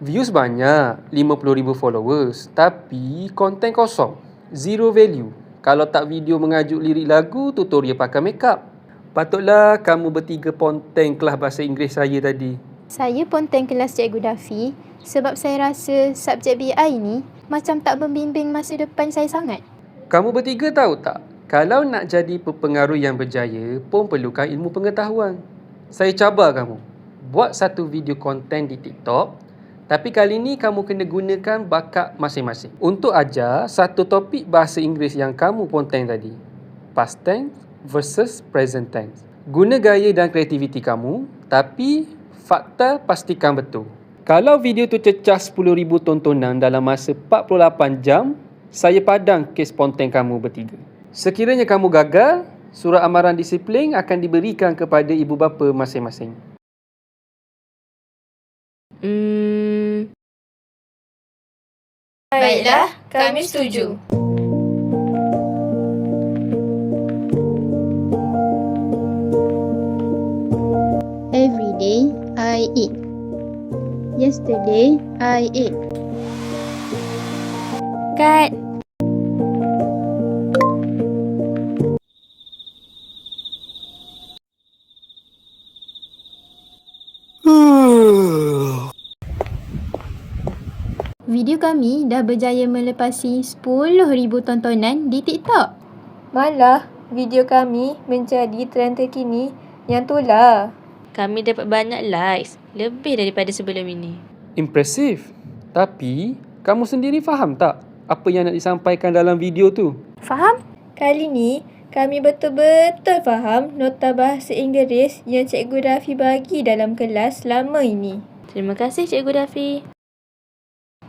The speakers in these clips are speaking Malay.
Views banyak, 50,000 followers, tapi konten kosong, zero value. Kalau tak video mengajuk lirik lagu, tutorial pakai makeup. Patutlah kamu bertiga ponteng kelas bahasa Inggeris saya tadi. Saya ponteng kelas Cikgu Dafi sebab saya rasa subjek BI ni macam tak membimbing masa depan saya sangat. Kamu bertiga tahu tak, kalau nak jadi pepengaruh yang berjaya pun perlukan ilmu pengetahuan. Saya cabar kamu, buat satu video konten di TikTok, tapi kali ni kamu kena gunakan bakat masing-masing untuk ajar satu topik bahasa Inggeris yang kamu ponteng tadi. Past tense versus present tense. Guna gaya dan kreativiti kamu, tapi fakta pastikan betul. Kalau video tu cecah 10,000 tontonan dalam masa 48 jam, saya padang kes ponteng kamu bertiga. Sekiranya kamu gagal, surat amaran disiplin akan diberikan kepada ibu bapa masing-masing. Baiklah, kami setuju. Every day I eat. Yesterday I ate. Cut. Video kami dah berjaya melepasi 10,000 tontonan di TikTok. Malah, video kami menjadi trend terkini yang itulah. Kami dapat banyak likes, lebih daripada sebelum ini. Impresif. Tapi, kamu sendiri faham tak apa yang nak disampaikan dalam video tu? Faham? Kali ni, kami betul-betul faham nota bahasa Inggeris yang Cikgu Dafi bagi dalam kelas selama ini. Terima kasih Cikgu Dafi.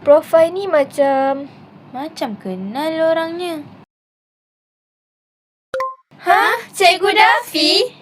Profil ni macam Macam kenal orangnya. Hah? Cikgu Dafi?